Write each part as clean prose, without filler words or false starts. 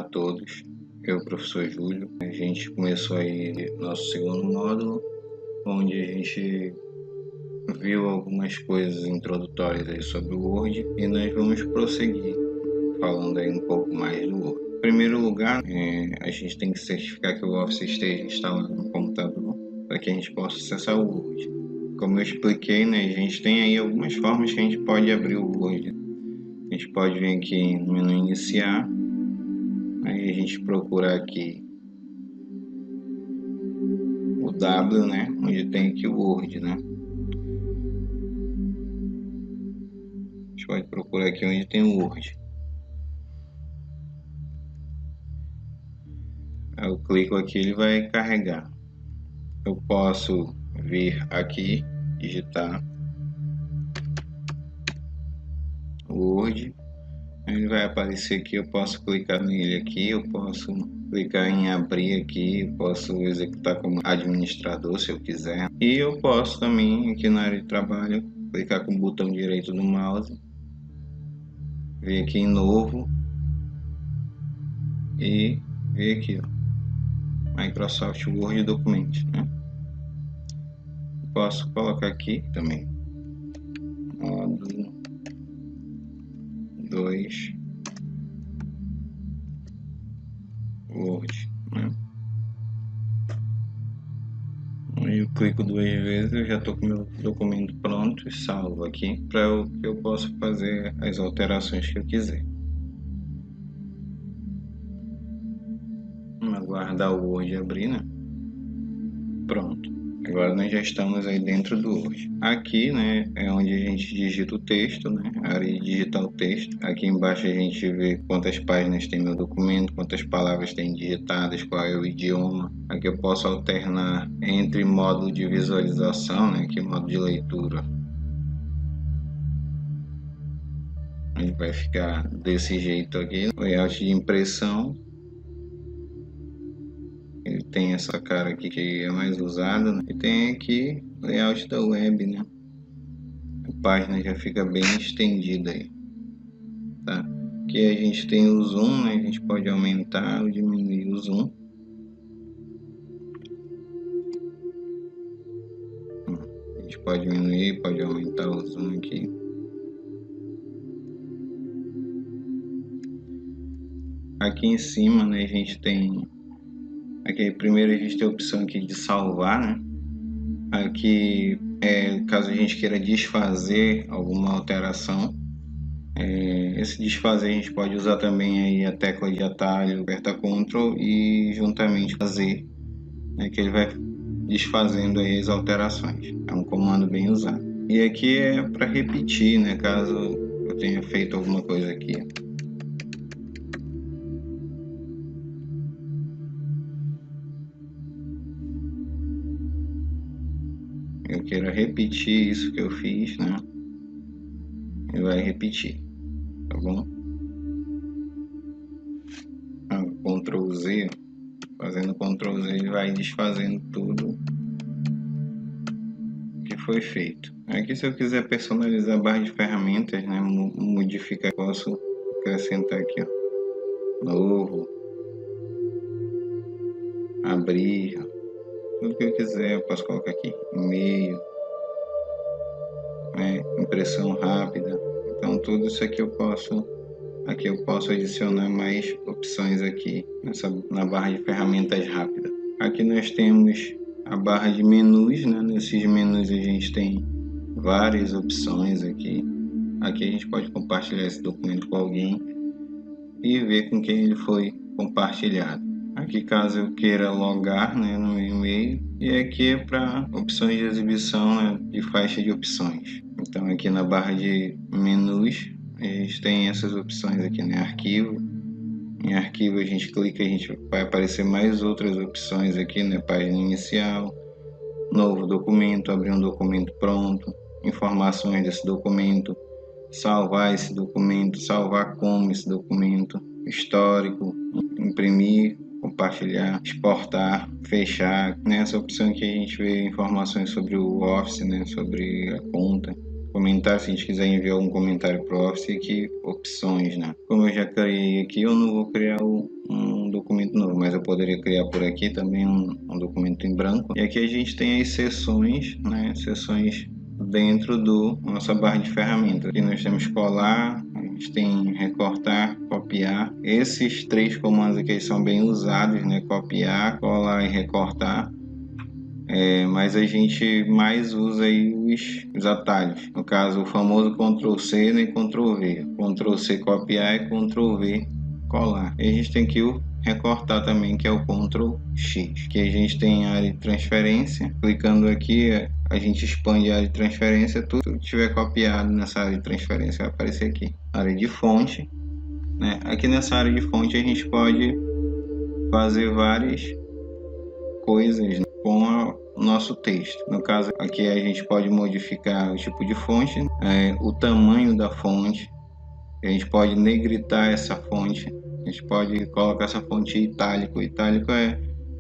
todos, eu, professor Júlio. A gente começou aí nosso segundo módulo, onde a gente viu algumas coisas introdutórias aí sobre o Word e nós vamos prosseguir falando aí um pouco mais do Word. Em primeiro lugar, a gente tem que certificar que o Office esteja instalado no computador para que a gente possa acessar o Word. Como eu expliquei, né, a gente tem aí algumas formas que a gente pode abrir o Word. A gente pode vir aqui no menu iniciar, aí a gente procura aqui o W, né, onde tem aqui o Word, né. A gente pode procurar aqui onde tem o Word. Aí eu clico aqui, ele vai carregar. Eu posso vir aqui, digitar Word, ele vai aparecer aqui, eu posso clicar nele aqui, eu posso clicar em abrir aqui, eu posso executar como administrador se eu quiser. E eu posso também, aqui na área de trabalho, clicar com o botão direito do mouse, vir aqui em novo e ver aqui, ó, Microsoft Word Document, né? Posso colocar aqui também, módulo 2 Word, né? Aí eu clico 2 vezes, eu já estou com o meu documento pronto e salvo aqui para que eu possa fazer as alterações que eu quiser. Vamos aguardar o Word abrir, né? Pronto. Agora nós já estamos aí dentro do Word. Aqui, né, é onde a gente digita o texto, né, a área de digitar o texto. Aqui embaixo a gente vê quantas páginas tem meu documento, quantas palavras tem digitadas, qual é o idioma. Aqui eu posso alternar entre modo de visualização, né, que é modo de leitura. Ele vai ficar desse jeito aqui. Layout de impressão. Ele tem essa cara aqui que é mais usada, né? E tem aqui layout da web, né? A página já fica bem estendida aí, tá? Aqui a gente tem o zoom, né? A gente pode aumentar ou diminuir o zoom. A gente pode diminuir, pode aumentar o zoom aqui. Aqui em cima, né, a gente tem... Aqui primeiro a gente tem a opção aqui de salvar, né? Aqui, caso a gente queira desfazer alguma alteração, esse desfazer a gente pode usar também aí a tecla de atalho, aperta Ctrl e juntamente fazer, né, que ele vai desfazendo aí as alterações. É um comando bem usado. E aqui é para repetir, né, caso eu tenha feito alguma coisa aqui. Eu quero repetir isso que eu fiz, né? Ele vai repetir, tá bom? Ctrl Z, fazendo Ctrl Z, ele vai desfazendo tudo que foi feito. Aqui, se eu quiser personalizar a barra de ferramentas, né, modificar, posso acrescentar aqui, ó, novo, abrir, tudo que eu quiser. Eu posso colocar aqui e-mail, né, impressão rápida. Então tudo isso aqui eu posso adicionar mais opções aqui na barra de ferramentas rápida. Aqui nós temos a barra de menus, né? Nesses menus a gente tem várias opções aqui. Aqui a gente pode compartilhar esse documento com alguém e ver com quem ele foi compartilhado. Aqui, caso eu queira logar, né, no meu e-mail, e aqui é para opções de exibição, né, de faixa de opções. Então aqui na barra de menus a gente tem essas opções aqui, né, arquivo. Em arquivo a gente clica, a gente vai aparecer mais outras opções aqui, né, página inicial, novo documento, abrir um documento pronto, informações desse documento, salvar esse documento, salvar como esse documento, histórico, imprimir, compartilhar, exportar, fechar. Nessa opção aqui a gente vê informações sobre o Office, né, sobre a conta. comentário, se a gente quiser enviar algum comentário para o Office, aqui opções, né? Como eu já criei aqui, eu não vou criar um documento novo, mas eu poderia criar por aqui também um documento em branco. E aqui a gente tem as seções, né? Seções dentro do nossa barra de ferramentas. Aqui nós temos colar, a gente tem recortar, copiar. Esses 3 comandos aqui são bem usados, né? Copiar, colar e recortar. Mas a gente mais usa aí os atalhos. No caso, o famoso Ctrl+C, né, e Ctrl+V. Ctrl+C copiar e Ctrl+V colar. E a gente tem que o recortar também, que é o Ctrl+X. Que a gente tem a área de transferência. Clicando aqui, a gente expande a área de transferência. Tudo que tiver copiado nessa área de transferência vai aparecer aqui. Área de fonte, né? Aqui nessa área de fonte a gente pode fazer várias coisas, né, com o nosso texto. No caso aqui a gente pode modificar o tipo de fonte, o tamanho da fonte, a gente pode negritar essa fonte, a gente pode colocar essa fonte itálico. Itálico é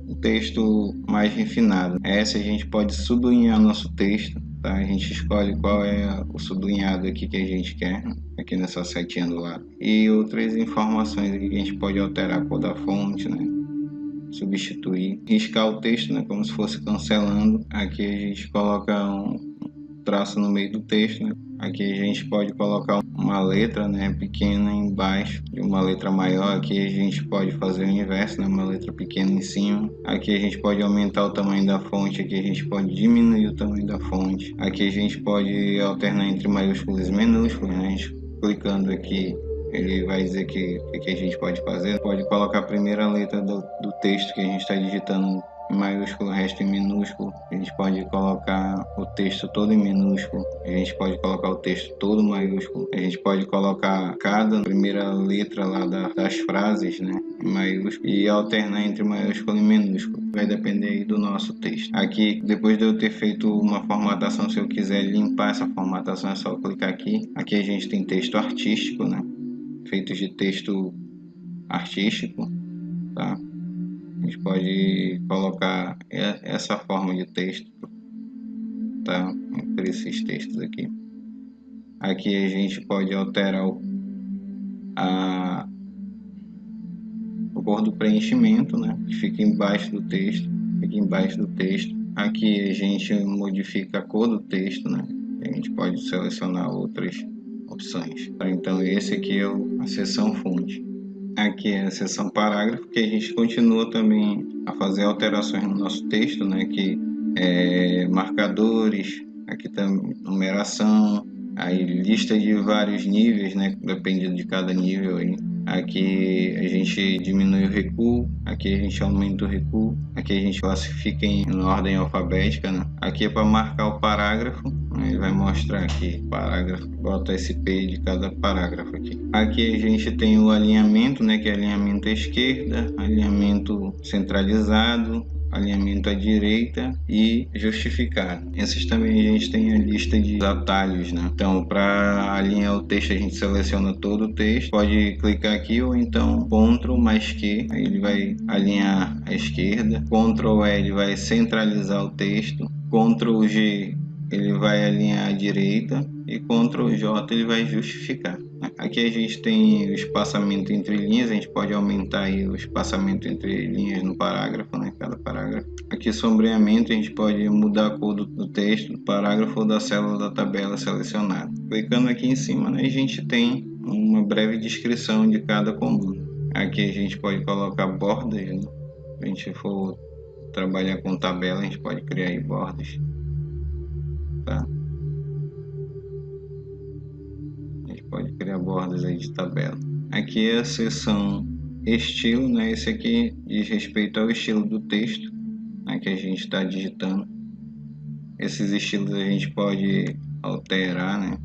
um texto mais refinado. Essa a gente pode sublinhar nosso texto, tá? A gente escolhe qual é o sublinhado aqui que a gente quer, aqui nessa setinha do lado. E outras informações aqui que a gente pode alterar a cor da fonte, né? Substituir, riscar o texto, né, como se fosse cancelando. Aqui a gente coloca um traço no meio do texto, né? Aqui a gente pode colocar uma letra, né, pequena embaixo de uma letra maior. Aqui a gente pode fazer o inverso, né, uma letra pequena em cima. Aqui a gente pode aumentar o tamanho da fonte, aqui a gente pode diminuir o tamanho da fonte. Aqui a gente pode alternar entre maiúsculos e minúsculos, né? A gente clicando aqui, ele vai dizer que a gente pode fazer. Pode colocar a primeira letra do texto que a gente está digitando em maiúsculo, o resto em minúsculo. A gente pode colocar o texto todo em minúsculo. A gente pode colocar o texto todo maiúsculo. A gente pode colocar cada primeira letra lá das frases, né, em maiúsculo, e alternar entre maiúsculo e minúsculo. Vai depender aí do nosso texto. Aqui, depois de eu ter feito uma formatação, se eu quiser limpar essa formatação, é só clicar aqui. Aqui a gente tem texto artístico, né, feitos de texto artístico, tá? A gente pode colocar essa forma de texto, tá? Entre esses textos aqui. Aqui a gente pode alterar a cor do preenchimento, né? Que fica embaixo do texto. Fica embaixo do texto. Aqui a gente modifica a cor do texto, né? A gente pode selecionar outras opções. Então esse aqui é a seção fonte. Aqui é a seção parágrafo, que a gente continua também a fazer alterações no nosso texto, né? Que marcadores, aqui também numeração, aí lista de vários níveis, né? Dependendo de cada nível aí. Aqui a gente diminui o recuo, aqui a gente aumenta o recuo, aqui a gente classifica em ordem alfabética, né? Aqui é para marcar o parágrafo, né? Ele vai mostrar aqui parágrafo, bota esse P de cada parágrafo aqui. Aqui a gente tem o alinhamento, né? Que é alinhamento à esquerda, alinhamento centralizado, alinhamento à direita e justificado. Esses também a gente tem a lista de atalhos, né? Então, para alinhar o texto, a gente seleciona todo o texto, pode clicar aqui ou então Ctrl mais Q, aí ele vai alinhar à esquerda, Ctrl E ele vai centralizar o texto, Ctrl G ele vai alinhar à direita e Ctrl J ele vai justificar. Aqui a gente tem o espaçamento entre linhas, a gente pode aumentar aí o espaçamento entre linhas no parágrafo, né, cada parágrafo. Aqui sombreamento, a gente pode mudar a cor do texto, do parágrafo ou da célula da tabela selecionada. Clicando aqui em cima, né, a gente tem uma breve descrição de cada comando. Aqui a gente pode colocar bordas, né? Se a gente for trabalhar com tabela, a gente pode criar aí bordas. Tá? A gente pode criar bordas aí de tabela. Aqui é a seção estilo, né? Esse aqui diz respeito ao estilo do texto, né, que a gente está digitando. Esses estilos a gente pode alterar, né?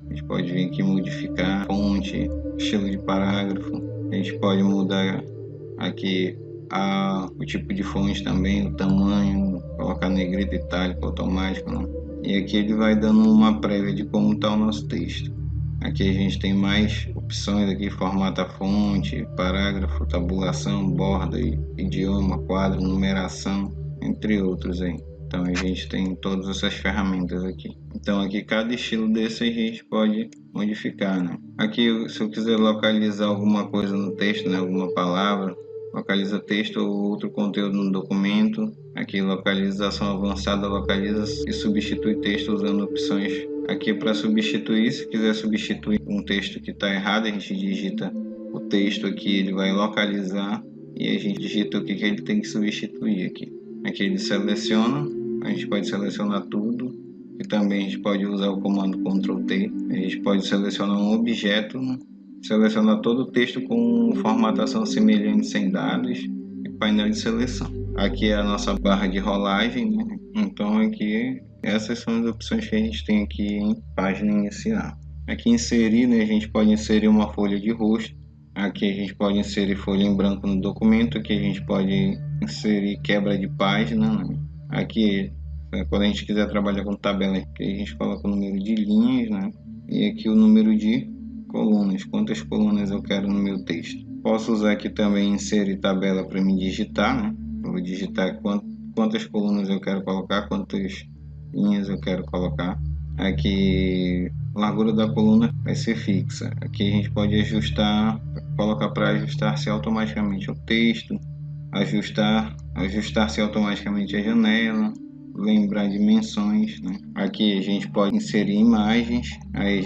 A gente pode vir aqui modificar fonte, estilo de parágrafo. A gente pode mudar aqui o tipo de fonte também, o tamanho, colocar negrito, itálico, automático, né? E aqui ele vai dando uma prévia de como está o nosso texto. Aqui a gente tem mais opções aqui, formata fonte, parágrafo, tabulação, borda, idioma, quadro, numeração, entre outros aí. Então a gente tem todas essas ferramentas aqui. Então aqui cada estilo desse a gente pode modificar, né? Aqui se eu quiser localizar alguma coisa no texto, né, alguma palavra, localiza texto ou outro conteúdo no documento. Aqui localização avançada, localiza e substitui texto usando opções. Aqui para substituir, se quiser substituir um texto que está errado, a gente digita o texto aqui, ele vai localizar e a gente digita o que ele tem que substituir aqui. Aqui ele seleciona, a gente pode selecionar tudo e também a gente pode usar o comando Ctrl T. A gente pode selecionar um objeto, selecionar todo o texto com formatação semelhante sem dados e painel de seleção. Aqui é a nossa barra de rolagem, né? Então aqui essas são as opções que a gente tem aqui em página inicial. Aqui inserir, né? A gente pode inserir uma folha de rosto. Aqui a gente pode inserir folha em branco no documento. Aqui a gente pode inserir quebra de página, né? Aqui quando a gente quiser trabalhar com tabela, aqui a gente coloca o número de linhas, né? E aqui o número de colunas, quantas colunas eu quero no meu texto. Posso usar aqui também inserir tabela para me digitar, né? Eu vou digitar quantas colunas eu quero colocar, quantas linhas eu quero colocar. Aqui largura da coluna vai ser fixa. Aqui a gente pode ajustar, colocar para ajustar-se automaticamente o texto, ajustar-se automaticamente a janela, lembrar dimensões, né? Aqui a gente pode inserir imagens, aí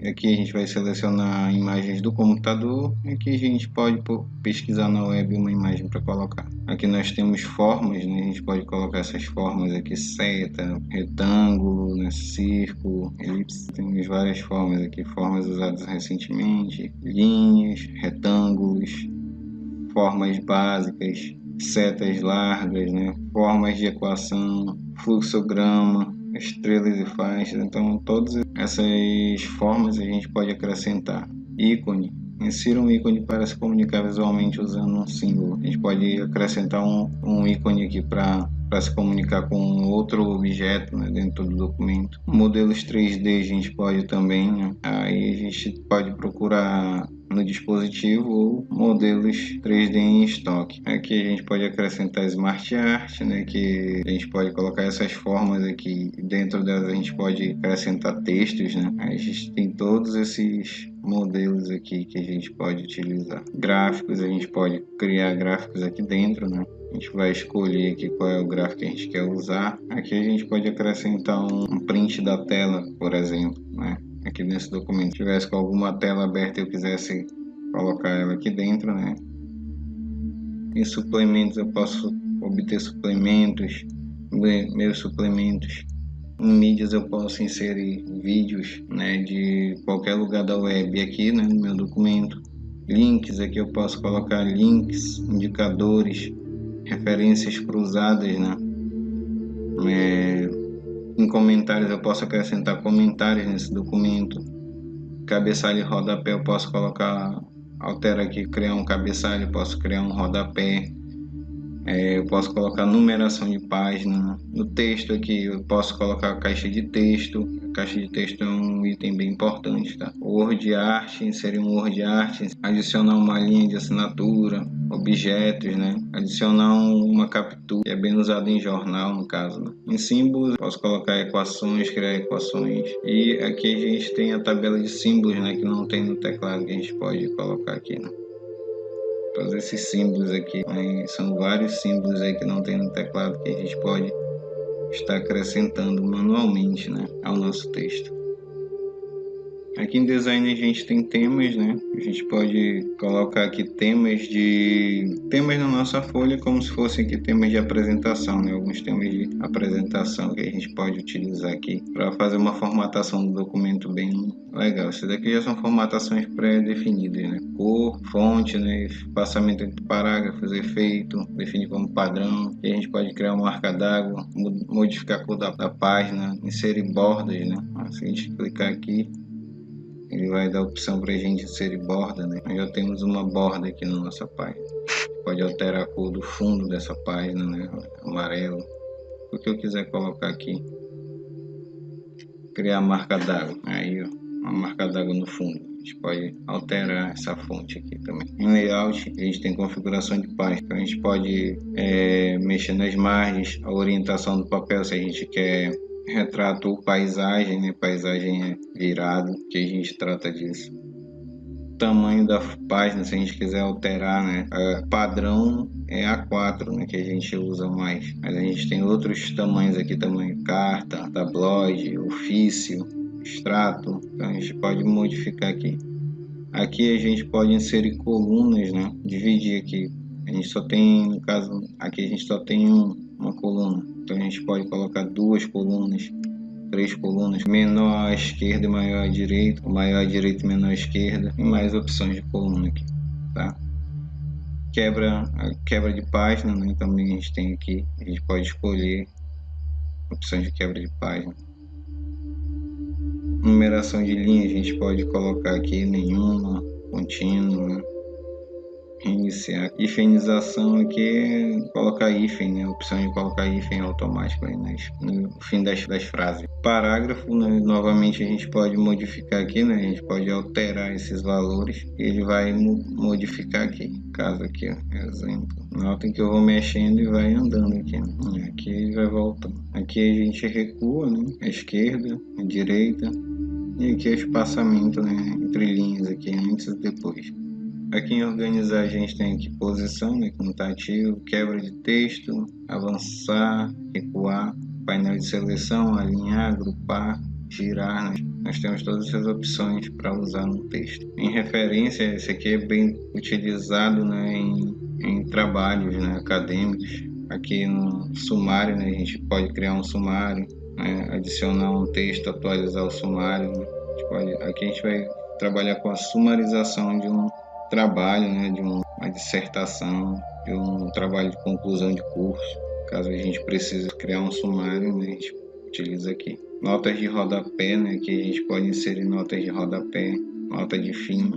aqui a gente vai selecionar imagens do computador, aqui a gente pode pesquisar na web uma imagem para colocar. Aqui nós temos formas, né? A gente pode colocar essas formas aqui, seta, retângulo, né? Círculo, elipse, temos várias formas aqui, formas usadas recentemente, linhas, retângulos, formas básicas, setas largas, né? Formas de equação, fluxograma, estrelas e faixas. Então todas essas formas a gente pode acrescentar. Ícone, insira um ícone para se comunicar visualmente usando um símbolo. A gente pode acrescentar um ícone aqui para se comunicar com outro objeto, né, dentro do documento. Modelos 3D a gente pode também, né? Aí a gente pode procurar no dispositivo ou modelos 3D em estoque. Aqui a gente pode acrescentar Smart Art, né, que a gente pode colocar essas formas aqui, dentro delas a gente pode acrescentar textos, né? A gente tem todos esses modelos aqui que a gente pode utilizar. Gráficos, a gente pode criar gráficos aqui dentro, né? A gente vai escolher aqui qual é o gráfico que a gente quer usar. Aqui a gente pode acrescentar um print da tela, por exemplo, né? Aqui nesse documento, se tivesse com alguma tela aberta e eu quisesse colocar ela aqui dentro, né? Em suplementos eu posso obter suplementos, meus suplementos. Em mídias eu posso inserir vídeos, né, de qualquer lugar da web aqui, né, no meu documento. Links, aqui eu posso colocar links, indicadores, referências cruzadas, né? Em comentários eu posso acrescentar comentários nesse documento. Cabeçalho e rodapé eu posso colocar, altera aqui, criar um cabeçalho, posso criar um rodapé. Eu posso colocar numeração de página. No texto aqui eu posso colocar caixa de texto. A caixa de texto é um item bem importante, tá? Word Art, inserir um Word Art, adicionar uma linha de assinatura, objetos, né? Adicionar uma captura, que é bem usado em jornal, no caso, né? Em símbolos, posso colocar equações, criar equações. E aqui a gente tem a tabela de símbolos, né? Que não tem no teclado, que a gente pode colocar aqui, né? Todos esses símbolos aqui, né? São vários símbolos aí que não tem no teclado que a gente pode estar acrescentando manualmente, né, ao nosso texto. Aqui em design a gente tem temas, né? A gente pode colocar aqui temas na nossa folha como se fossem aqui temas de apresentação, né? Alguns temas de apresentação que a gente pode utilizar aqui para fazer uma formatação do documento bem legal. Isso daqui já são formatações pré-definidas, né? Cor, fonte, né? Espaçamento entre parágrafos, efeito, definir como padrão. E a gente pode criar uma marca d'água, modificar a cor da página, inserir bordas, né? Se a gente clicar aqui, ele vai dar a opção para a gente inserir borda, né? Nós já temos uma borda aqui na nossa página. Pode alterar a cor do fundo dessa página, né? Amarelo. O que eu quiser colocar aqui. Criar a marca d'água. Aí, ó, uma marca d'água no fundo. A gente pode alterar essa fonte aqui também. Em layout, a gente tem configuração de página. Então, a gente pode mexer nas margens, a orientação do papel, se a gente quer retrato ou paisagem, né? Paisagem é virado, que a gente trata disso. Tamanho da página, se a gente quiser alterar, né? Padrão é A4, né? Que a gente usa mais. Mas a gente tem outros tamanhos aqui, tamanho carta, tabloide, ofício, extrato. Então a gente pode modificar aqui. Aqui a gente pode inserir colunas, né? Dividir aqui. A gente só tem, no caso, aqui a gente só tem uma coluna. Então a gente pode colocar 2 colunas, 3 colunas, menor à esquerda e maior à direita, maior à direita e menor à esquerda, e mais opções de coluna aqui, tá? Quebra de página, né? Também a gente tem aqui, a gente pode escolher opções de quebra de página. Numeração de linha, a gente pode colocar aqui nenhuma, contínua, iniciar. Hifenização aqui é colocar hífen, né? A opção de colocar hífen automático aí no fim das frases. Parágrafo, né? Novamente a gente pode modificar aqui, né? A gente pode alterar esses valores e ele vai modificar aqui. Caso aqui, ó, exemplo. Notem que eu vou mexendo e vai andando aqui, né? Aqui ele vai voltando. Aqui a gente recua, né? A esquerda, a direita. E aqui é o espaçamento, né? Entre linhas aqui, antes e depois. Aqui em organizar a gente tem aqui posição, né, que não está ativo, quebra de texto, avançar, recuar, painel de seleção, alinhar, agrupar, girar, né? Nós temos todas essas opções para usar no texto. Em referência, esse aqui é bem utilizado, né, em trabalhos, né, acadêmicos. Aqui no sumário, né, a gente pode criar um sumário, né, adicionar um texto, atualizar o sumário. Né? Aqui a gente vai trabalhar com a sumarização de um trabalho, né, de uma dissertação, de um trabalho de conclusão de curso. Caso a gente precise criar um sumário, né, a gente utiliza aqui. Notas de rodapé, né, que a gente pode inserir notas de rodapé, nota de fim,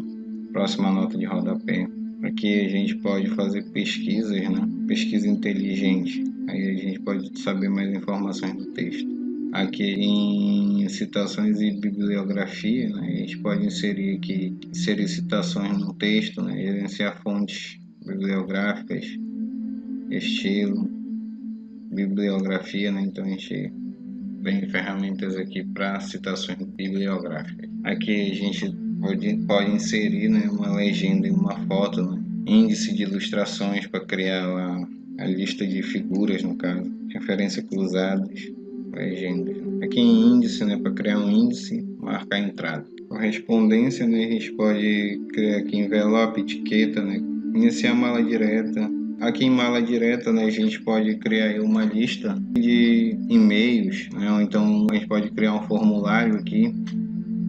próxima nota de rodapé. Aqui a gente pode fazer pesquisas, né, pesquisa inteligente. Aí a gente pode saber mais informações do texto. Aqui em citações e bibliografia, né, a gente pode inserir citações no texto, né, gerenciar fontes bibliográficas, estilo, bibliografia, né, então a gente tem ferramentas aqui para citações bibliográficas. Aqui a gente pode inserir, né, uma legenda e uma foto, né, índice de ilustrações para criar a lista de figuras, no caso, referência cruzadas, legendas. Aqui em índice, né, para criar um índice, marcar a entrada. Correspondência, né, a gente pode criar aqui envelope, etiqueta, né, iniciar mala direta. Aqui em mala direta, né, a gente pode criar uma lista de e-mails, né, ou então a gente pode criar um formulário aqui,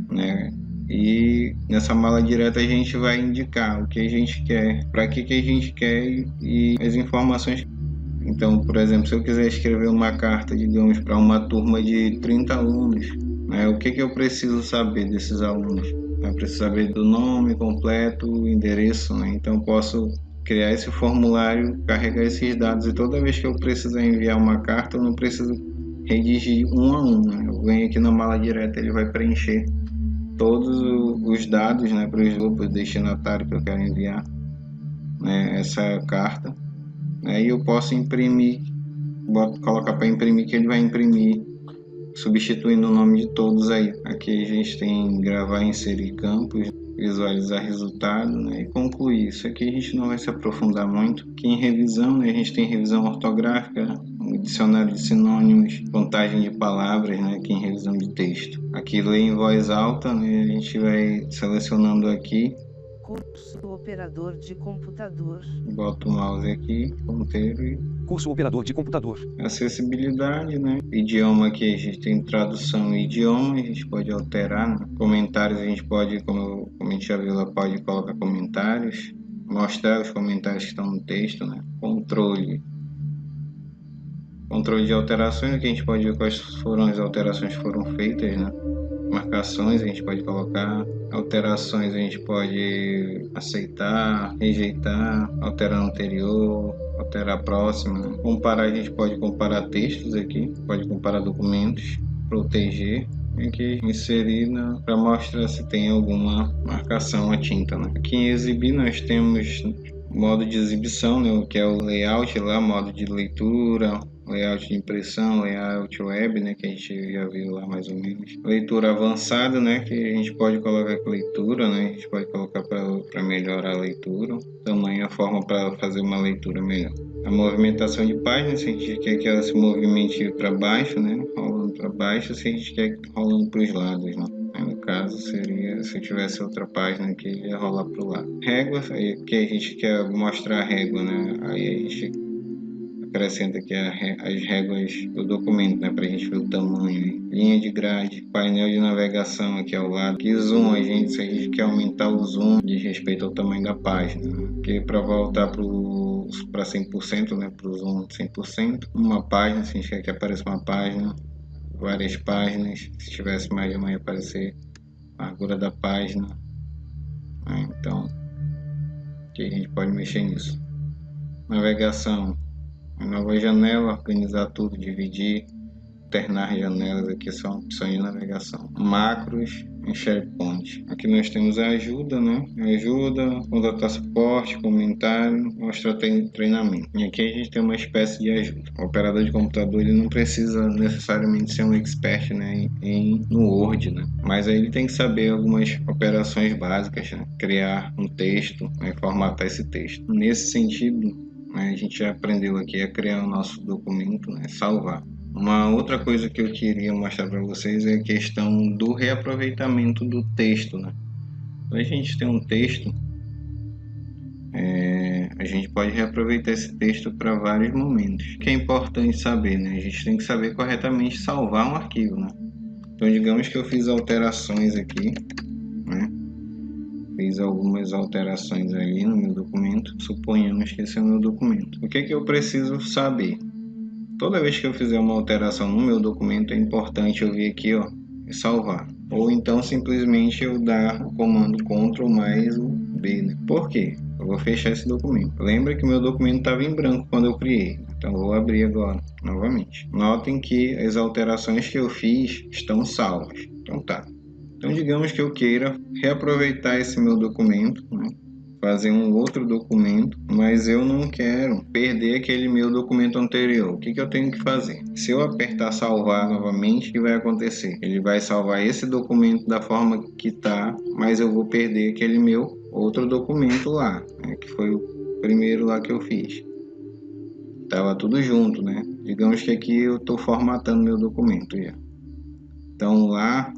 né, e nessa mala direta a gente vai indicar o que a gente quer, para que a gente quer e as informações. Então, por exemplo, se eu quiser escrever uma carta, digamos, para uma turma de 30 alunos, né, o que eu preciso saber desses alunos? Eu preciso saber do nome completo, endereço, né? Então, posso criar esse formulário, carregar esses dados e toda vez que eu precisar enviar uma carta, eu não preciso redigir um a um, né? Eu venho aqui na mala direta, ele vai preencher todos os dados, né, para os grupos destinatários que eu quero enviar, né, essa carta. Aí eu posso imprimir, colocar para imprimir que ele vai imprimir, substituindo o nome de todos aí. Aqui a gente tem gravar, inserir campos, visualizar resultado, né, e concluir. Isso aqui a gente não vai se aprofundar muito. Aqui em revisão, né, a gente tem revisão ortográfica, um dicionário de sinônimos, contagem de palavras, né, aqui em revisão de texto. Aqui ler em voz alta, né, a gente vai selecionando aqui. Curso operador de computador. Boto o mouse aqui, ponteiro e... Curso operador de computador. Acessibilidade, né? Idioma aqui, a gente tem tradução e idioma, a gente pode alterar, né? Comentários a gente pode, como a gente já viu, pode colocar comentários, mostrar os comentários que estão no texto, né? Controle de alterações, que a gente pode ver quais foram as alterações que foram feitas, né? Marcações a gente pode colocar, alterações a gente pode aceitar, rejeitar, alterar anterior, alterar a próxima. Comparar, a gente pode comparar textos aqui, pode comparar documentos, proteger, tem que inserir para mostrar se tem alguma marcação a tinta, né? Aqui em exibir nós temos modo de exibição, né, que é o layout lá, modo de leitura, layout de impressão, layout web, né, que a gente já viu lá mais ou menos. Leitura avançada, né, que a gente pode colocar com leitura, né, a gente pode colocar para melhorar a leitura, tamanho, a forma para fazer uma leitura melhor. A movimentação de páginas, se a gente quer que ela se movimente para baixo, né, rolando para baixo, se a gente quer rolando para os lados, né. No caso, seria se eu tivesse outra página que ia rolar para o lado. Réguas, que a gente quer mostrar a régua, né? Aí a gente acrescenta aqui as réguas do documento, né? Para a gente ver o tamanho. Linha de grade, painel de navegação aqui ao lado. Que zoom, se a gente quer aumentar o zoom de respeito ao tamanho da página. Né? Porque para voltar para 100%, né? Para o zoom 100%, uma página, se a gente quer que apareça uma página, várias páginas, se tivesse mais de uma ia aparecer a largura da página, né? Então aqui a gente pode mexer nisso. Navegação, uma nova janela, organizar tudo, dividir, alternar janelas, aqui são opções de navegação. Macros em SharePoint. Aqui nós temos a ajuda, né? Ajuda, contratar suporte, comentário, mostrar treinamento. E aqui a gente tem uma espécie de ajuda. O operador de computador ele não precisa necessariamente ser um expert, né, no Word, né? Mas aí ele tem que saber algumas operações básicas, né? Criar um texto, né? Formatar esse texto. Nesse sentido, né, a gente já aprendeu aqui a criar o nosso documento, né? Salvar. Uma outra coisa que eu queria mostrar para vocês é a questão do reaproveitamento do texto, né? Quando a gente tem um texto, a gente pode reaproveitar esse texto para vários momentos. O que é importante saber, né? A gente tem que saber corretamente salvar um arquivo, né? Então, digamos que eu fiz alterações aqui, né? Fiz algumas alterações ali no meu documento. Suponhamos que esse é o meu documento. O que é que eu preciso saber? Toda vez que eu fizer uma alteração no meu documento, é importante eu vir aqui, ó, e salvar. Ou então simplesmente eu dar o comando Ctrl mais o B, né? Por quê? Eu vou fechar esse documento. Lembra que o meu documento estava em branco quando eu criei. Então eu vou abrir agora, novamente. Notem que as alterações que eu fiz estão salvas. Então tá. Então digamos que eu queira reaproveitar esse meu documento, né? Fazer um outro documento, mas eu não quero perder aquele meu documento anterior. O que eu tenho que fazer? Se eu apertar salvar novamente, o que vai acontecer? Ele vai salvar esse documento da forma que está, mas eu vou perder aquele meu outro documento lá, né, que foi o primeiro lá que eu fiz. Tava tudo junto, né? Digamos que aqui eu estou formatando meu documento já. Então lá,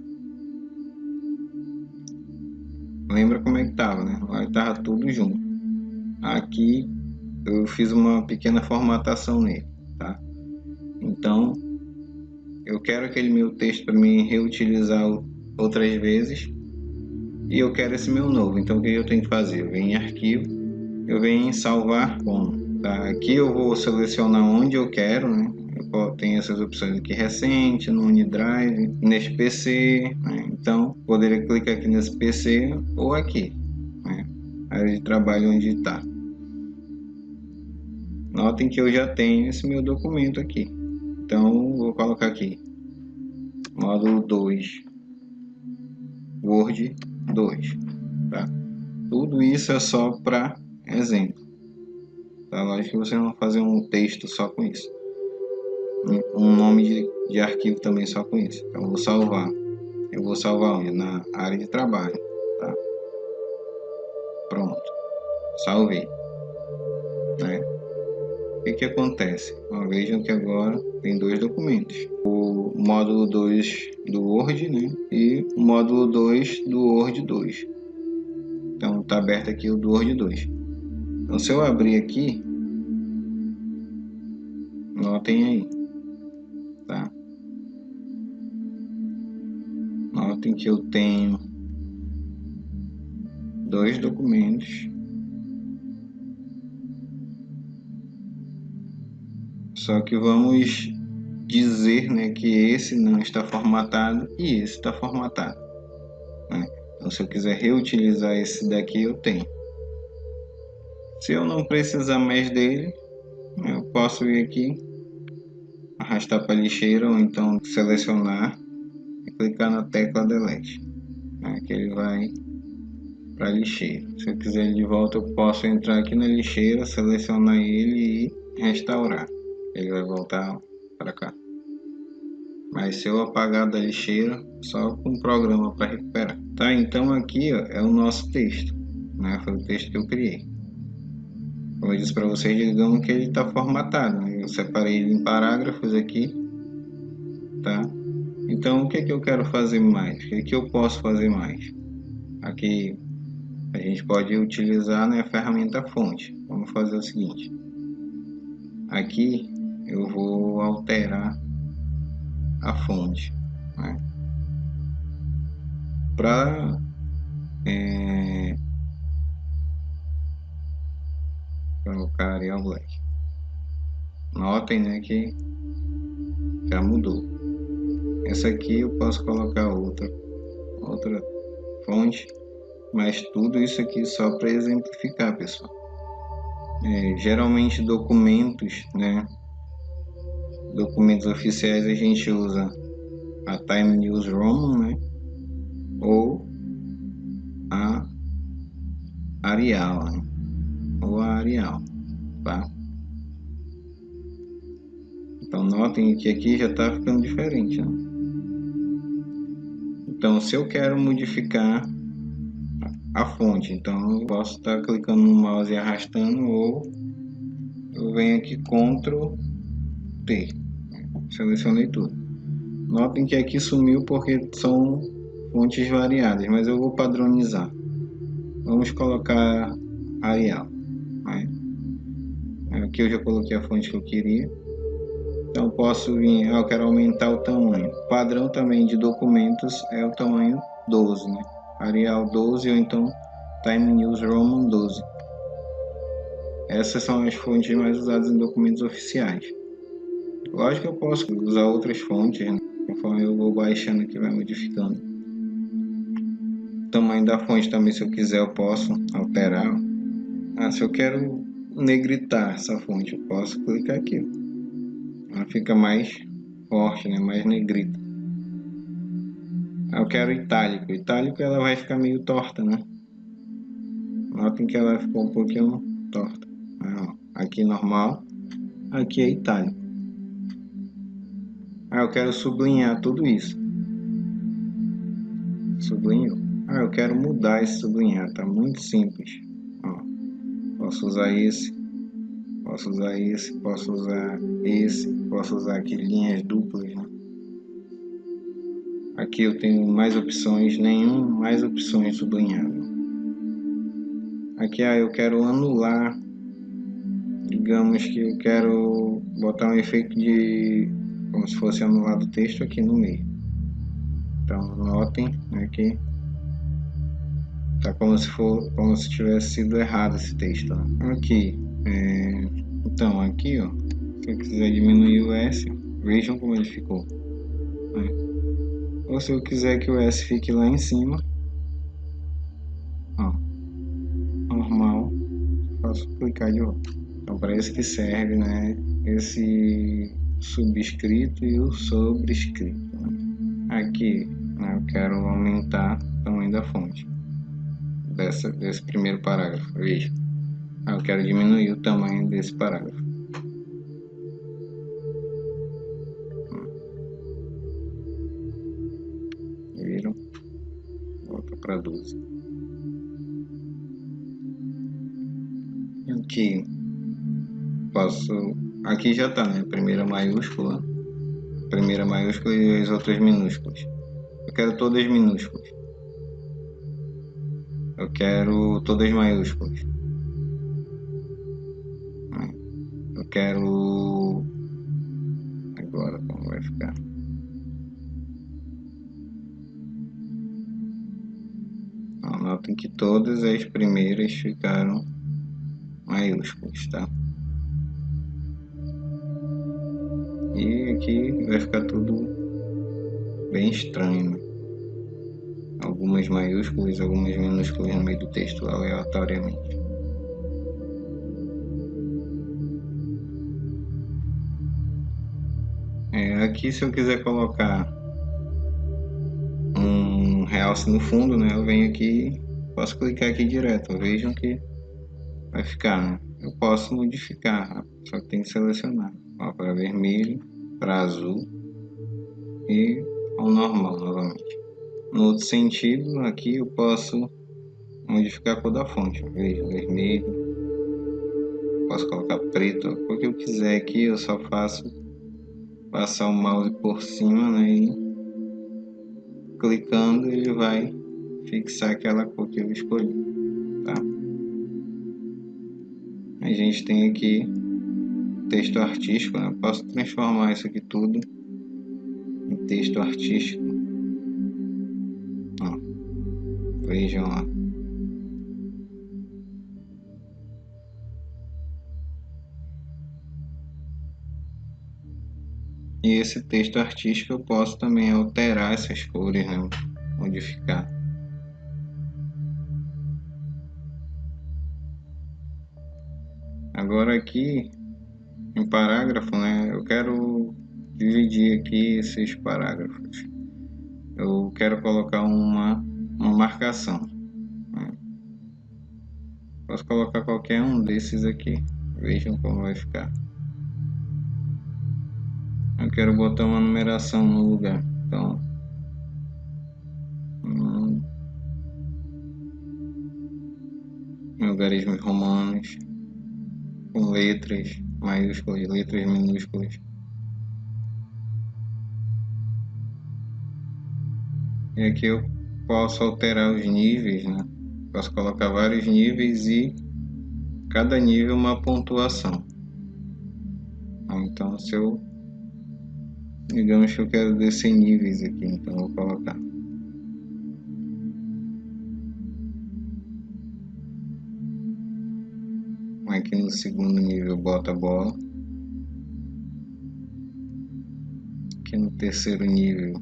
lembra como é que estava, né? Lá estava tudo junto. Aqui eu fiz uma pequena formatação nele, tá? Então eu quero aquele meu texto para mim reutilizar outras vezes e eu quero esse meu novo. Então o que eu tenho que fazer? Eu venho em arquivo, eu venho em salvar como, tá? Aqui eu vou selecionar onde eu quero, né? Eu tenho essas opções aqui, recente, no OneDrive, neste PC, né? Então poderia clicar aqui nesse PC ou aqui, né? Área de trabalho onde está. Notem que eu já tenho esse meu documento aqui. Então, vou colocar aqui. Módulo 2. Word 2. Tá? Tudo isso é só para exemplo. Tá? Lógico que você não vai fazer um texto só com isso. Um nome de arquivo também só com isso. Então, eu vou salvar. Eu vou salvar onde? Na área de trabalho. Tá? Pronto. Salvei. Né? O que acontece? Vejam que agora tem dois documentos. O módulo 2 do Word, né? E o módulo 2 do Word 2. Então está aberto aqui o do Word 2. Então se eu abrir aqui, notem aí. Tá? Notem que eu tenho dois documentos. Só que vamos dizer, né, que esse não está formatado e esse está formatado, né? Então, se eu quiser reutilizar esse daqui, eu tenho. Se eu não precisar mais dele, eu posso vir aqui, arrastar para a lixeira ou então selecionar, clicar na tecla Delete, né, que ele vai para a lixeira. Se eu quiser ele de volta, eu posso entrar aqui na lixeira, selecionar ele e restaurar. Ele vai voltar para cá. Mas se eu apagar da lixeira, só com o programa para recuperar. Tá, então aqui ó, é o nosso texto, né? Foi o texto que eu criei. Como eu disse para vocês, digamos que ele está formatado, né? Eu separei ele em parágrafos aqui, tá? Então o que é que eu quero fazer mais? O que é que eu posso fazer mais? Aqui a gente pode utilizar, né, a ferramenta fonte. Vamos fazer o seguinte. Aqui eu vou alterar a fonte, né, para colocar Arial Black. Notem, né, que já mudou. Essa aqui eu posso colocar outra fonte, mas tudo isso aqui só para exemplificar, pessoal. Geralmente documentos, né, documentos oficiais a gente usa a Times New Roman, né, ou a Arial, né, ou a Arial, tá? Então notem que aqui já está ficando diferente, né? Então se eu quero modificar a fonte, então eu posso estar clicando no mouse e arrastando, ou eu venho aqui Ctrl T, selecionei tudo. Notem que aqui sumiu porque são fontes variadas, mas eu vou padronizar. Vamos colocar Arial, né? Aqui eu já coloquei a fonte que eu queria. Então posso vir, eu quero aumentar o tamanho. O padrão também de documentos é o tamanho 12, né? Arial 12 ou então Times New Roman 12. Essas são as fontes mais usadas em documentos oficiais. Lógico que eu posso usar outras fontes, né? Conforme eu vou baixando aqui, vai modificando. O tamanho da fonte também, se eu quiser, eu posso alterar. Se eu quero negritar essa fonte, eu posso clicar aqui. Ela fica mais forte, né? Mais negrita. Eu quero itálico. Itálico ela vai ficar meio torta, né? Notem que ela ficou um pouquinho torta. Aqui normal, aqui é itálico. Eu quero sublinhar tudo isso. Sublinho. Eu quero mudar esse sublinhar. Tá muito simples. Posso usar esse. Posso usar esse. Posso usar esse. Posso usar aqui linhas duplas, né? Aqui eu tenho mais opções. Mais opções de sublinhado. Aqui eu quero anular. Digamos que eu quero botar um efeito de como se fosse anulado o texto aqui no meio. Então notem, né, que tá como se tivesse sido errado esse texto, né? Aqui, então aqui, ó, se eu quiser diminuir o S, vejam como ele ficou, né? Ou se eu quiser que o S fique lá em cima, ó, normal, posso clicar de volta. Então para isso que serve, né, esse subscrito e o sobrescrito, né? Aqui, né, eu quero aumentar o tamanho da fonte desse primeiro parágrafo. Veja, eu quero diminuir o tamanho desse parágrafo. Viram? Volta para 12. Aqui já está, né? Primeira maiúscula e as outras minúsculas. Eu quero todas minúsculas. Eu quero todas maiúsculas. Eu quero... Agora como vai ficar? Notem que todas as primeiras ficaram maiúsculas, tá? E aqui vai ficar tudo bem estranho, né? Algumas maiúsculas, algumas minúsculas no meio do texto aleatoriamente. Aqui se eu quiser colocar fosse no fundo, né, eu venho aqui, posso clicar aqui direto, vejam que vai ficar, né? Eu posso modificar, só que tem que selecionar, ó, para vermelho, para azul e ao normal novamente. No outro sentido, aqui eu posso modificar a cor da fonte, veja, vermelho, posso colocar preto, a cor que eu quiser aqui, eu só faço passar o mouse por cima, né, e clicando ele vai fixar aquela cor que eu escolhi, tá? A gente tem aqui texto artístico, né? Eu posso transformar isso aqui tudo em texto artístico. Ó, vejam lá. E esse texto artístico eu posso também alterar essas cores, né? Modificar. Agora aqui em parágrafo, né? Eu quero dividir aqui esses parágrafos. Eu quero colocar uma marcação, né? Posso colocar qualquer um desses aqui. Vejam como vai ficar. Eu quero botar uma numeração no lugar. Então, algarismos romanos com letras maiúsculas, letras minúsculas. E aqui eu posso alterar os níveis, né? Posso colocar vários níveis e cada nível uma pontuação. Então, se eu, digamos que eu quero descer níveis aqui, então eu vou colocar. Aqui no segundo nível eu boto a bola. Aqui no terceiro nível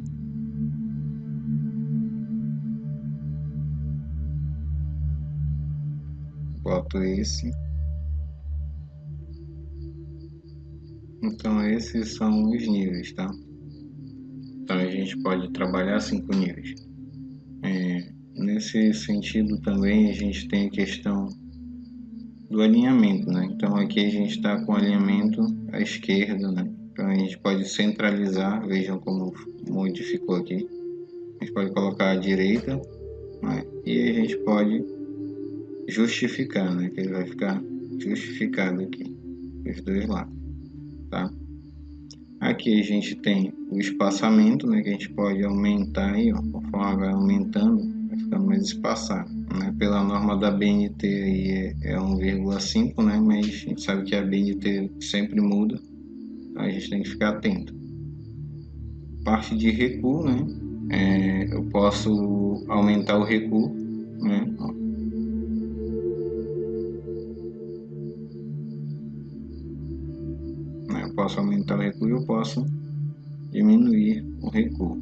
boto esse. Então esses são os níveis, tá? Então a gente pode trabalhar 5 níveis. Nesse sentido também a gente tem a questão do alinhamento, né? Então aqui a gente está com o alinhamento à esquerda, né? Então a gente pode centralizar, vejam como modificou aqui. A gente pode colocar à direita, né? E a gente pode justificar, né? Que ele vai ficar justificado aqui, os dois lados, tá? Aqui a gente tem o espaçamento, né? Que a gente pode aumentar aí, ó, conforme vai aumentando, vai ficando mais espaçado, né? Pela norma da BNT aí é 1,5, né? Mas a gente sabe que a BNT sempre muda, então a gente tem que ficar atento. Parte de recuo, né? Eu posso aumentar o recuo, né? Ó. Eu posso aumentar o recuo e eu posso diminuir o recuo.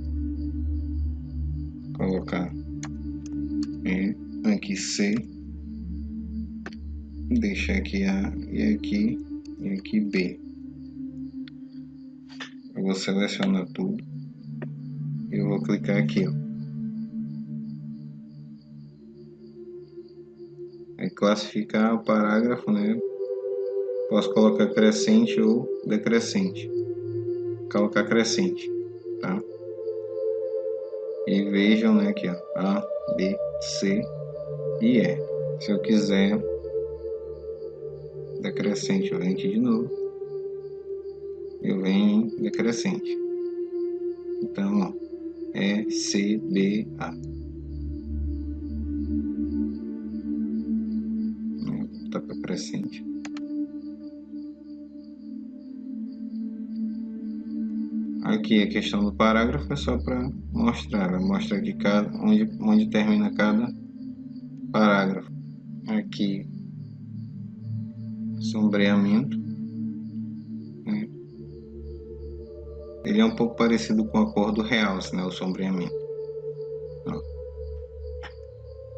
Colocar aqui C, deixar aqui A e aqui B. Eu vou selecionar tudo e eu vou clicar aqui, ó. Aí classificar o parágrafo, né? Posso colocar crescente ou decrescente. Colocar crescente, tá? E vejam, né, aqui, ó, A, B, C e E. Se eu quiser decrescente, eu venho aqui de novo. Eu venho em decrescente. Então, ó, E, C, B, A. Tá para crescente. Aqui a questão do parágrafo é só para mostrar, vai mostrar de onde termina cada parágrafo. Aqui, sombreamento, né? Ele é um pouco parecido com a cor do realce, né? O sombreamento. Ó.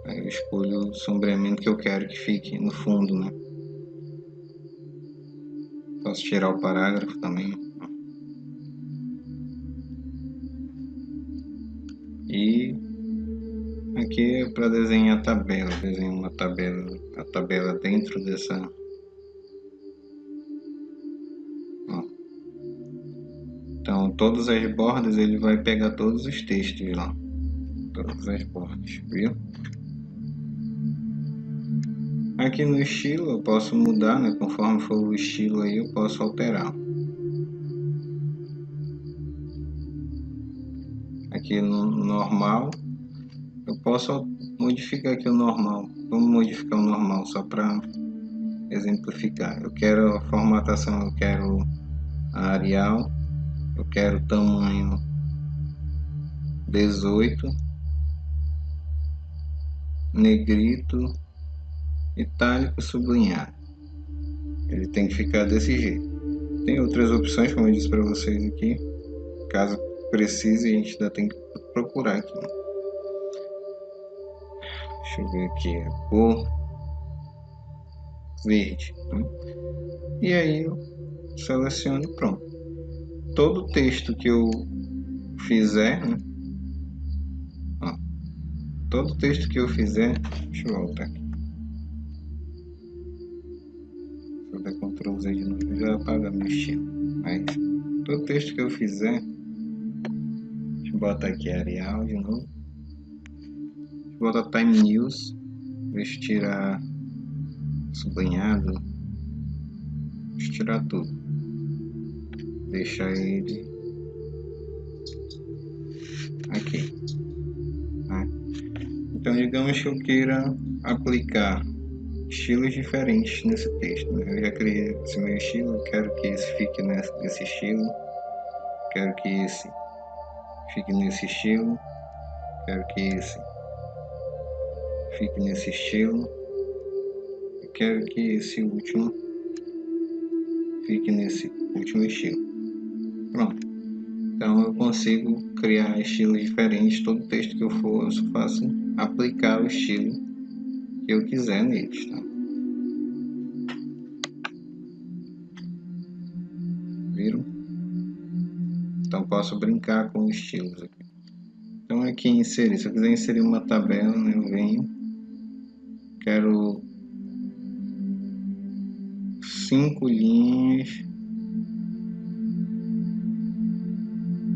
Aí eu escolho o sombreamento que eu quero que fique no fundo, né? Posso tirar o parágrafo também. E Aqui é para desenhar a tabela, desenho uma tabela, a tabela dentro dessa. Ó. Então todas as bordas ele vai pegar todos os textos lá, todas as bordas, viu? Aqui no estilo eu posso mudar, né? Conforme for o estilo aí eu posso alterar. Aqui no normal eu posso modificar aqui o normal. Vamos modificar o normal só para exemplificar. Eu quero a formatação, eu quero a Arial, eu quero tamanho 18, negrito, itálico, sublinhado. Ele tem que ficar desse jeito. Tem outras opções, como eu disse para vocês aqui. Caso precise, a gente ainda tem que procurar aqui. Deixa eu ver aqui a cor verde, né? E aí eu seleciono e pronto. Todo texto que eu fizer, né? Ó, todo texto que eu fizer, deixa eu voltar aqui. Se eu der Ctrl Z de novo, já apaga meu estilo. Mas todo texto que eu fizer, deixa eu botar aqui Arial de novo. Deixa eu botar Time News. Deixa eu tirar sublinhado. Deixa eu tirar tudo. Deixar ele aqui. Tá? Então, digamos que eu queira aplicar estilos diferentes nesse texto, né? Eu já criei esse meu estilo, eu quero que esse fique nesse estilo, quero que esse fique nesse estilo, quero que esse fique nesse estilo, eu quero que esse último fique nesse último estilo. Pronto. Então eu consigo criar estilos diferentes. Todo texto que eu for, eu só faço aplicar o estilo que eu quiser neles, tá? Viram? Então posso brincar com os estilos aqui. Então aqui inserir, se eu quiser inserir uma tabela, né, eu venho, quero 5 linhas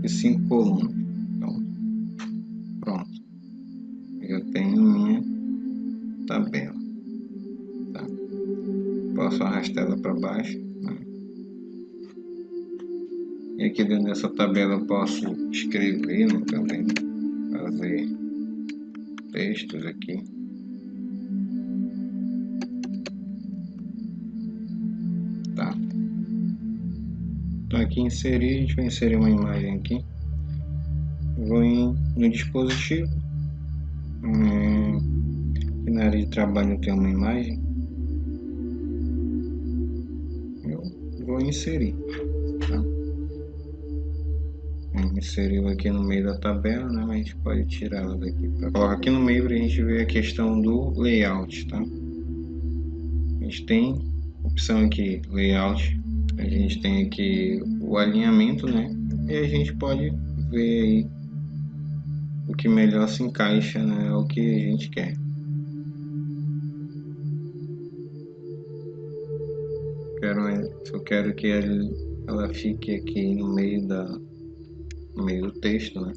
e 5 colunas. Então, pronto. Eu tenho minha tabela. Tá? Posso arrastar ela para baixo. Né? E aqui dentro dessa tabela eu posso escrever, né, também. Fazer textos aqui. Tá. Então aqui inserir, a gente vai inserir uma imagem aqui. Vou no dispositivo. Aqui na área de trabalho eu tenho uma imagem. Eu vou inserir. Tá? Inseriu aqui no meio da tabela, né? Mas a gente pode tirar ela daqui. Coloca aqui no meio para a gente ver a questão do layout, tá? A gente tem opção aqui, layout. A gente tem aqui o alinhamento, né? E a gente pode ver aí o que melhor se encaixa, né? O que a gente quer. Se eu quero que ela fique aqui no meio do texto, né?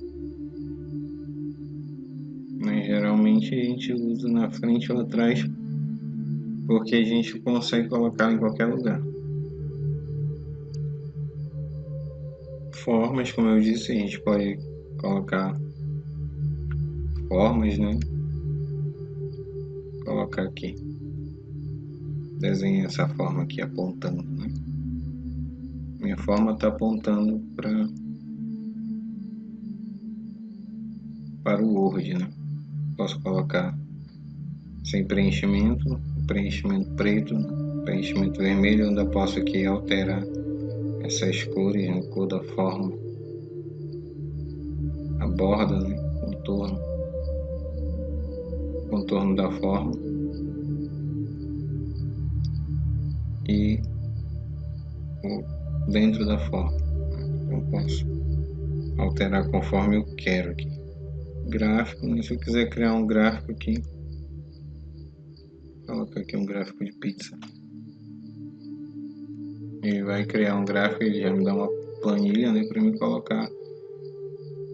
Mas geralmente a gente usa na frente ou atrás porque a gente consegue colocar em qualquer lugar. Formas, como eu disse, a gente pode colocar formas, né? Colocar aqui. Desenha essa forma aqui apontando, né? Minha forma está apontando para o Word, né? Posso colocar sem preenchimento, preenchimento preto, preenchimento vermelho, ainda posso aqui alterar essas cores, né? Cor da forma, a borda, né? Contorno da forma e dentro da forma. Eu posso alterar conforme eu quero aqui. gráfico, né? Se eu quiser criar um gráfico aqui, vou colocar aqui um gráfico de pizza. Ele vai criar um gráfico, ele já me dá uma planilha, né, para me colocar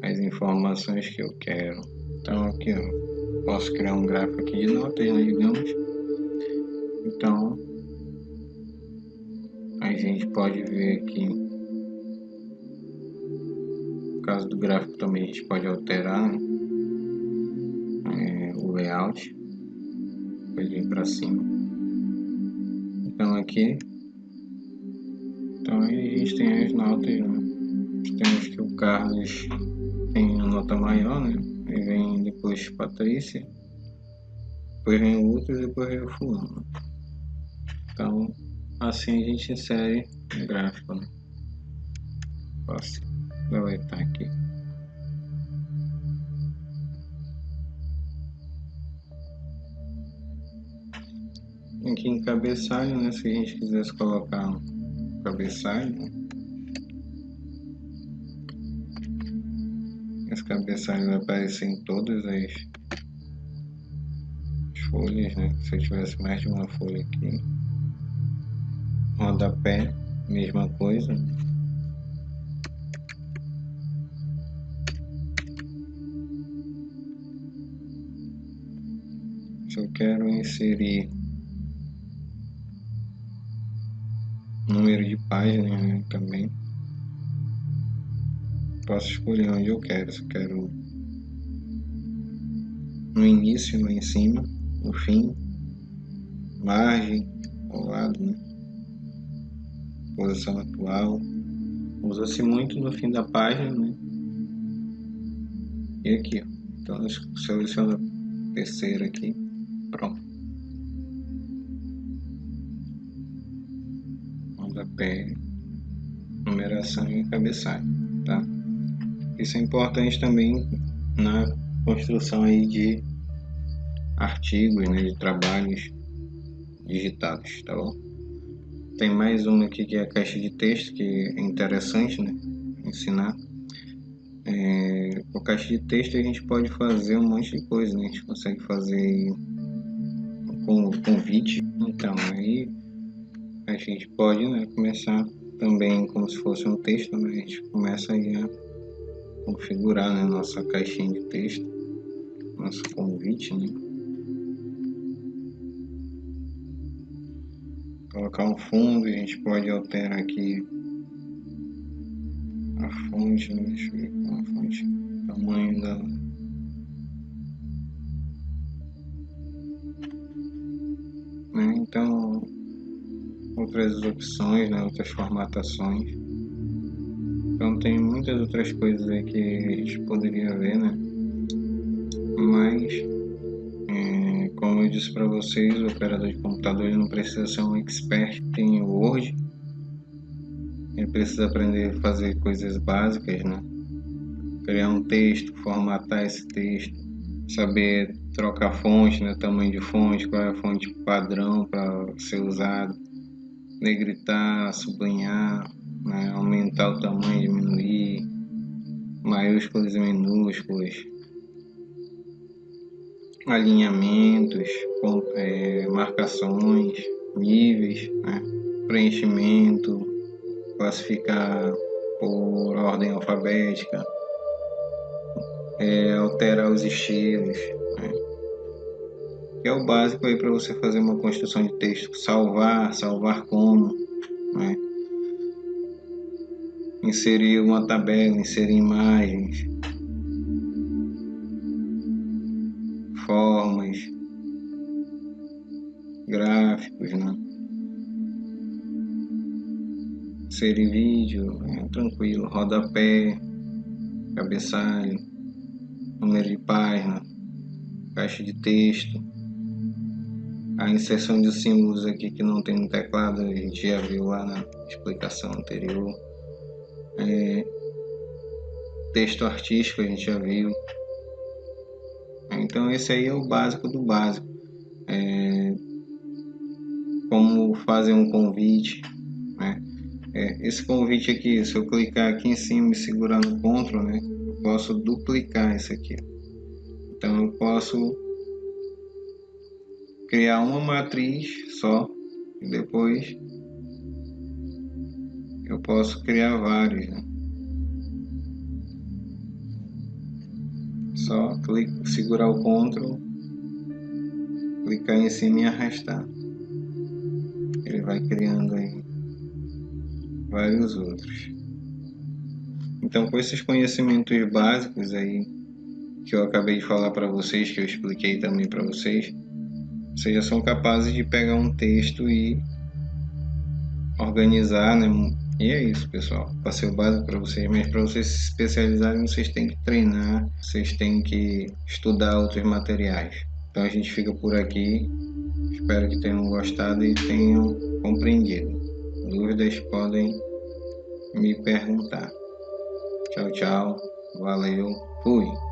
as informações que eu quero. Então aqui, ó, posso criar um gráfico aqui de notas, né, digamos. Então a gente pode ver aqui, no caso do gráfico também a gente pode alterar, né, o layout, pode vir para cima. Então aqui, então aí a gente tem as notas, né? Temos que o Carlos tem a nota maior, né? Aí vem depois Patrícia, depois vem o outro e depois vem o fulano. Então assim a gente insere no gráfico, né? Posso deletar aqui. Aqui em cabeçalho, né? Se a gente quisesse colocar um cabeçalho, né? Esse cabeçalho vai aparecer em todas as folhas, né? Se eu tivesse mais de uma folha aqui. Rodapé, mesma coisa. Se eu quero inserir número de páginas, né, também posso escolher onde eu quero. Se eu quero no início, lá em cima, no fim, margem, ao lado, né? Posição atual. Usa-se muito no fim da página, né? E aqui, ó. Então eu seleciono a terceira aqui, pronto. Rodapé, numeração e cabeçalho, tá? Isso é importante também na construção aí de artigos, né, de trabalhos digitados, tá bom? Tem mais uma aqui que é a caixa de texto, que é interessante, né, ensinar. Com a caixa de texto a gente pode fazer um monte de coisa, né? A gente consegue fazer com convite. Então aí a gente pode, né, começar também como se fosse um texto, né? A gente começa aí a configurar, né, nossa caixinha de texto, nosso convite, né? Colocar um fundo, a gente pode alterar aqui a fonte, né? Deixa eu ver qual a fonte, tamanho da... Né? Então, outras opções, né? Outras formatações. Então tem muitas outras coisas aí que a gente poderia ver, né? Mas, como eu disse para vocês, o operador de computador ele não precisa ser um expert em Word. Ele precisa aprender a fazer coisas básicas, né? Criar um texto, formatar esse texto, saber trocar fonte, né? Tamanho de fonte, qual é a fonte padrão para ser usado, negritar, sublinhar, né? Aumentar o tamanho, diminuir, maiúsculas e minúsculas, alinhamentos, marcações, níveis, né? Preenchimento, classificar por ordem alfabética, alterar os estilos, né? Que é o básico aí para você fazer uma construção de texto. Salvar como, né? Inserir uma tabela, inserir imagens, formas, gráficos, né? Inserir vídeo, tranquilo, rodapé, cabeçalho, número de página, caixa de texto, a inserção de símbolos aqui que não tem no teclado, a gente já viu lá na explicação anterior. Texto artístico a gente já viu. Então esse aí é o básico do básico. Como fazer um convite, né? Esse convite aqui, se eu clicar aqui em cima e segurar no Ctrl, né, eu posso duplicar isso aqui. Então eu posso criar uma matriz só e depois eu posso criar vários, né? Só segurar o Ctrl, clicar em cima e arrastar. Ele vai criando aí vários outros. Então, com esses conhecimentos básicos aí que eu acabei de falar para vocês, que eu expliquei também para vocês, vocês já são capazes de pegar um texto e organizar, né? E é isso, pessoal. Passei o básico para vocês, mas para vocês se especializarem, vocês têm que treinar, vocês têm que estudar outros materiais. Então a gente fica por aqui. Espero que tenham gostado e tenham compreendido. Dúvidas podem me perguntar. Tchau, tchau. Valeu. Fui.